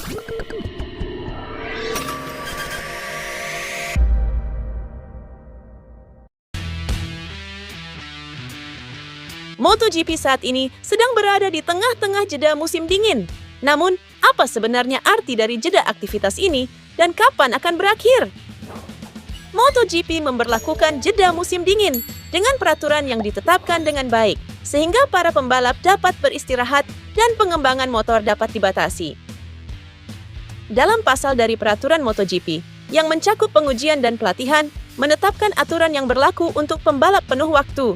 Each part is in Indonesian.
MotoGP saat ini sedang berada di tengah-tengah jeda musim dingin. Namun, apa sebenarnya arti dari jeda aktivitas ini dan kapan akan berakhir? MotoGP memberlakukan jeda musim dingin dengan peraturan yang ditetapkan dengan baik, sehingga para pembalap dapat beristirahat dan pengembangan motor dapat dibatasi. Dalam pasal dari peraturan MotoGP yang mencakup pengujian dan pelatihan, menetapkan aturan yang berlaku untuk pembalap penuh waktu.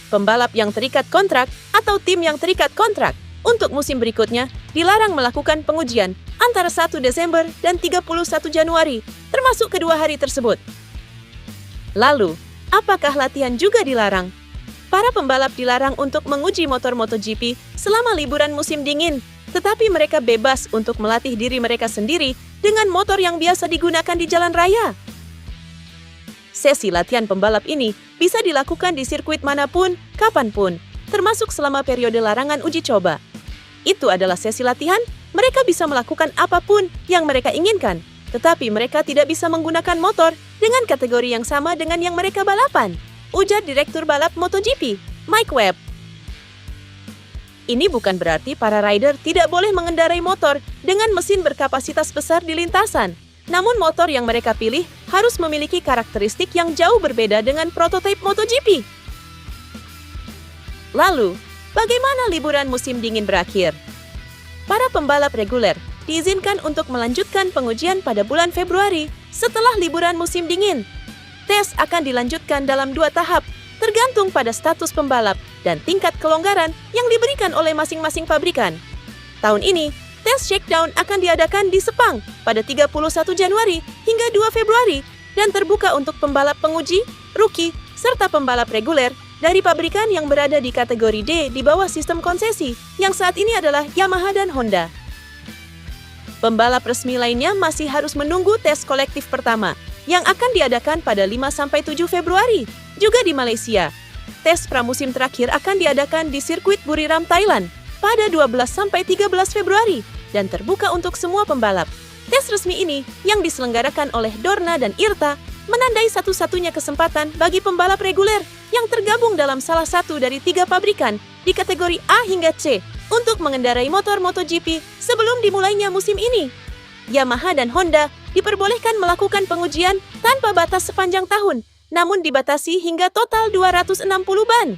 Pembalap yang terikat kontrak atau tim yang terikat kontrak untuk musim berikutnya dilarang melakukan pengujian antara 1 Desember dan 31 Januari, termasuk kedua hari tersebut. Lalu, apakah latihan juga dilarang? Para pembalap dilarang untuk menguji motor MotoGP selama liburan musim dingin, tetapi mereka bebas untuk melatih diri mereka sendiri dengan motor yang biasa digunakan di jalan raya. Sesi latihan pembalap ini bisa dilakukan di sirkuit manapun, kapanpun, termasuk selama periode larangan uji coba. Itu adalah sesi latihan, mereka bisa melakukan apapun yang mereka inginkan, tetapi mereka tidak bisa menggunakan motor dengan kategori yang sama dengan yang mereka balapan, ujar Direktur Balap MotoGP, Mike Webb. Ini bukan berarti para rider tidak boleh mengendarai motor dengan mesin berkapasitas besar di lintasan. Namun motor yang mereka pilih harus memiliki karakteristik yang jauh berbeda dengan prototipe MotoGP. Lalu, bagaimana liburan musim dingin berakhir? Para pembalap reguler diizinkan untuk melanjutkan pengujian pada bulan Februari setelah liburan musim dingin. Tes akan dilanjutkan dalam 2 tahap, tergantung pada status pembalap dan tingkat kelonggaran yang diberikan oleh masing-masing pabrikan. Tahun ini, tes shakedown akan diadakan di Sepang pada 31 Januari hingga 2 Februari dan terbuka untuk pembalap penguji, rookie, serta pembalap reguler dari pabrikan yang berada di kategori D di bawah sistem konsesi yang saat ini adalah Yamaha dan Honda. Pembalap resmi lainnya masih harus menunggu tes kolektif pertama yang akan diadakan pada 5-7 Februari, juga di Malaysia. Tes pramusim terakhir akan diadakan di sirkuit Buriram, Thailand pada 12-13 Februari dan terbuka untuk semua pembalap. Tes resmi ini yang diselenggarakan oleh Dorna dan IRTA menandai satu-satunya kesempatan bagi pembalap reguler yang tergabung dalam salah satu dari 3 pabrikan di kategori A hingga C untuk mengendarai motor MotoGP sebelum dimulainya musim ini. Yamaha dan Honda diperbolehkan melakukan pengujian tanpa batas sepanjang tahun, namun dibatasi hingga total 260 ban.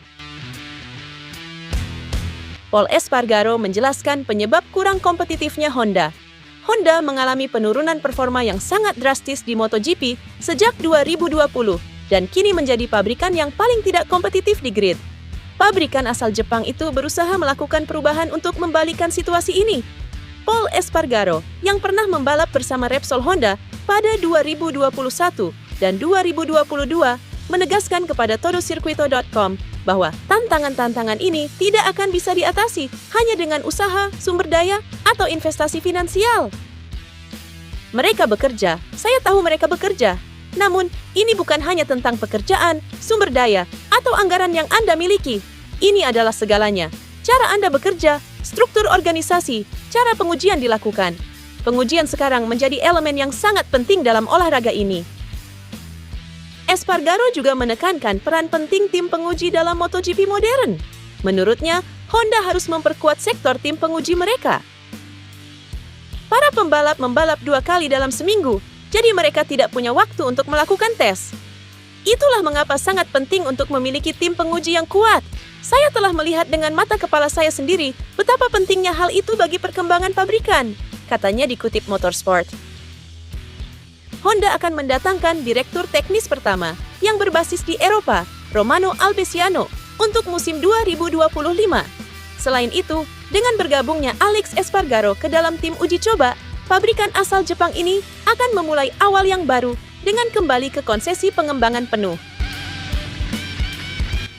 Pol Espargaro menjelaskan penyebab kurang kompetitifnya Honda. Honda mengalami penurunan performa yang sangat drastis di MotoGP sejak 2020 dan kini menjadi pabrikan yang paling tidak kompetitif di grid. Pabrikan asal Jepang itu berusaha melakukan perubahan untuk membalikkan situasi ini. Pol Espargaro, yang pernah membalap bersama Repsol Honda pada 2021 dan 2022, menegaskan kepada todocircuito.com bahwa tantangan-tantangan ini tidak akan bisa diatasi hanya dengan usaha, sumber daya, atau investasi finansial. Mereka bekerja, saya tahu mereka bekerja. Namun, ini bukan hanya tentang pekerjaan, sumber daya, atau anggaran yang Anda miliki. Ini adalah segalanya. Cara Anda bekerja, struktur organisasi, cara pengujian dilakukan. Pengujian sekarang menjadi elemen yang sangat penting dalam olahraga ini. Espargaro juga menekankan peran penting tim penguji dalam MotoGP modern. Menurutnya, Honda harus memperkuat sektor tim penguji mereka. Para pembalap membalap 2 kali dalam seminggu, jadi mereka tidak punya waktu untuk melakukan tes. Itulah mengapa sangat penting untuk memiliki tim penguji yang kuat. Saya telah melihat dengan mata kepala saya sendiri betapa pentingnya hal itu bagi perkembangan pabrikan, katanya dikutip Motorsport. Honda akan mendatangkan direktur teknis pertama yang berbasis di Eropa, Romano Albesiano, untuk musim 2025. Selain itu, dengan bergabungnya Alex Espargaro ke dalam tim uji coba, pabrikan asal Jepang ini akan memulai awal yang baru dengan kembali ke konsesi pengembangan penuh.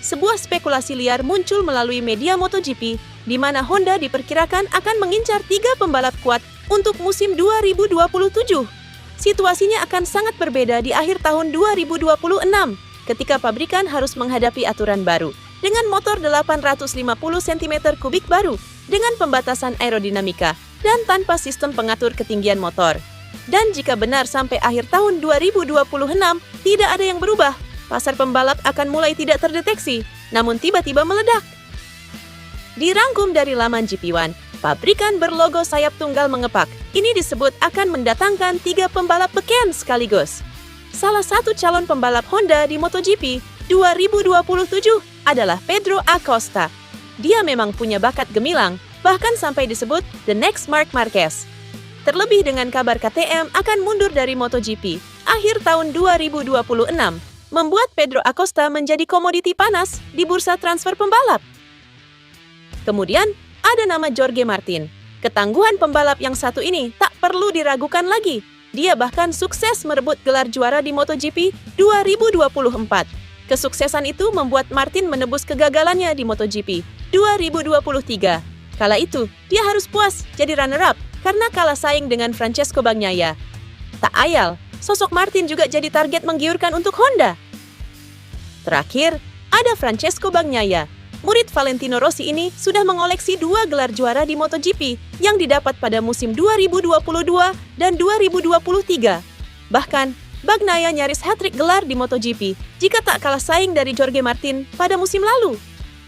Sebuah spekulasi liar muncul melalui media MotoGP, di mana Honda diperkirakan akan mengincar 3 pembalap kuat untuk musim 2027. Situasinya akan sangat berbeda di akhir tahun 2026, ketika pabrikan harus menghadapi aturan baru dengan motor 850 cm3 baru dengan pembatasan aerodinamika dan tanpa sistem pengatur ketinggian motor. Dan jika benar sampai akhir tahun 2026 tidak ada yang berubah, pasar pembalap akan mulai tidak terdeteksi, namun tiba-tiba meledak. Dirangkum dari laman GP1, pabrikan berlogo sayap tunggal mengepak. Ini disebut akan mendatangkan 3 pembalap beken sekaligus. Salah satu calon pembalap Honda di MotoGP 2027 adalah Pedro Acosta. Dia memang punya bakat gemilang, bahkan sampai disebut the next Marc Marquez. Terlebih dengan kabar KTM akan mundur dari MotoGP akhir tahun 2026, membuat Pedro Acosta menjadi komoditi panas di bursa transfer pembalap. Kemudian, ada nama Jorge Martin. Ketangguhan pembalap yang satu ini tak perlu diragukan lagi. Dia bahkan sukses merebut gelar juara di MotoGP 2024. Kesuksesan itu membuat Martin menebus kegagalannya di MotoGP 2023. Kala itu, dia harus puas jadi runner-up karena kalah saing dengan Francesco Bagnaia. Tak ayal, sosok Martin juga jadi target menggiurkan untuk Honda. Terakhir, ada Francesco Bagnaia. Murid Valentino Rossi ini sudah mengoleksi 2 gelar juara di MotoGP yang didapat pada musim 2022 dan 2023. Bahkan, Bagnaia nyaris hat-trick gelar di MotoGP jika tak kalah saing dari Jorge Martin pada musim lalu.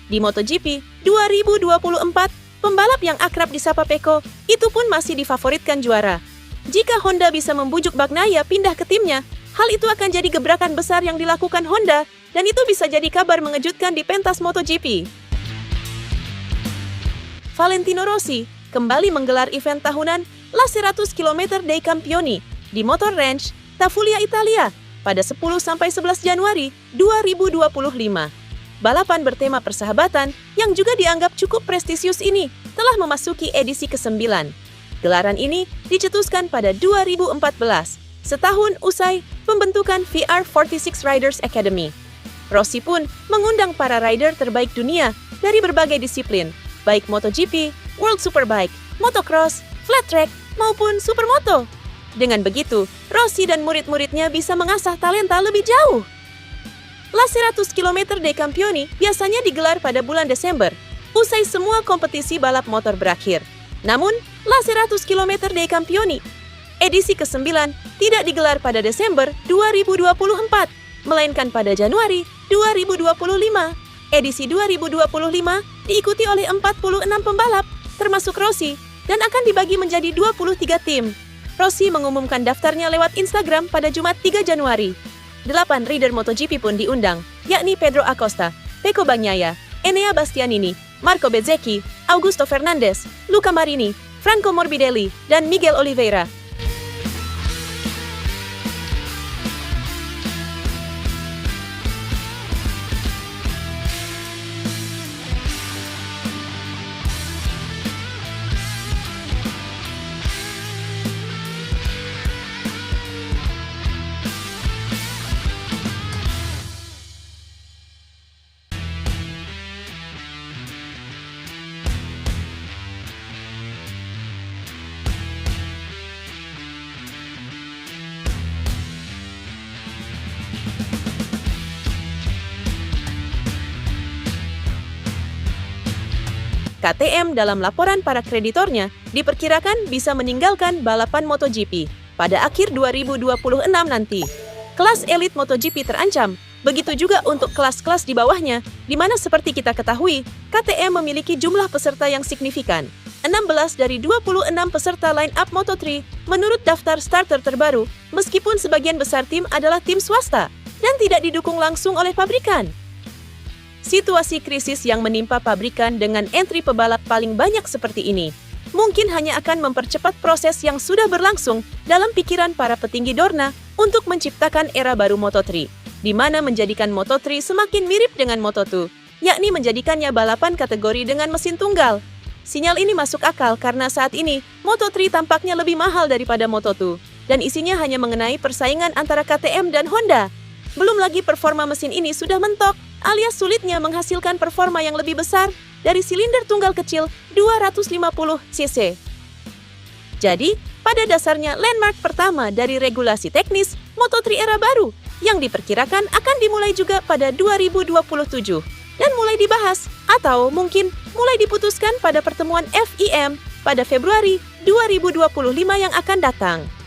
Di MotoGP 2024, pembalap yang akrab disapa Pecco itu pun masih difavoritkan juara. Jika Honda bisa membujuk Bagnaia pindah ke timnya, hal itu akan jadi gebrakan besar yang dilakukan Honda, dan itu bisa jadi kabar mengejutkan di pentas MotoGP. Valentino Rossi kembali menggelar event tahunan La 100 km dei Campioni di Motor Ranch, Tafullia, Italia pada 10-11 Januari 2025. Balapan bertema persahabatan yang juga dianggap cukup prestisius ini telah memasuki edisi ke-9. Gelaran ini dicetuskan pada 2014, setahun usai pembentukan VR46 Riders Academy. Rossi pun mengundang para rider terbaik dunia dari berbagai disiplin, baik MotoGP, World Superbike, Motocross, Flat Track, maupun Supermoto. Dengan begitu, Rossi dan murid-muridnya bisa mengasah talenta lebih jauh. La 100 km dei Campioni biasanya digelar pada bulan Desember, usai semua kompetisi balap motor berakhir. Namun, La 100 km dei Campioni edisi ke-9 tidak digelar pada Desember 2024, melainkan pada Januari 2025. Edisi 2025 diikuti oleh 46 pembalap, termasuk Rossi, dan akan dibagi menjadi 23 tim. Rossi mengumumkan daftarnya lewat Instagram pada Jumat 3 Januari. 8 rider MotoGP pun diundang, yakni Pedro Acosta, Pecco Bagnaia, Enea Bastianini, Marco Bezzecchi, Augusto Fernandez, Luca Marini, Franco Morbidelli, dan Miguel Oliveira. KTM dalam laporan para kreditornya diperkirakan bisa meninggalkan balapan MotoGP pada akhir 2026 nanti. Kelas elit MotoGP terancam, begitu juga untuk kelas-kelas di bawahnya, di mana seperti kita ketahui, KTM memiliki jumlah peserta yang signifikan. 16 dari 26 peserta line-up Moto3 menurut daftar starter terbaru, meskipun sebagian besar tim adalah tim swasta dan tidak didukung langsung oleh pabrikan. Situasi krisis yang menimpa pabrikan dengan entry pebalap paling banyak seperti ini mungkin hanya akan mempercepat proses yang sudah berlangsung dalam pikiran para petinggi Dorna untuk menciptakan era baru Moto3, di mana menjadikan Moto3 semakin mirip dengan Moto2, yakni menjadikannya balapan kategori dengan mesin tunggal. Sinyal ini masuk akal karena saat ini Moto3 tampaknya lebih mahal daripada Moto2, dan isinya hanya mengenai persaingan antara KTM dan Honda. Belum lagi performa mesin ini sudah mentok, alias sulitnya menghasilkan performa yang lebih besar dari silinder tunggal kecil 250 cc. Jadi, pada dasarnya landmark pertama dari regulasi teknis Moto3 era baru yang diperkirakan akan dimulai juga pada 2027 dan mulai dibahas atau mungkin mulai diputuskan pada pertemuan FIM pada Februari 2025 yang akan datang.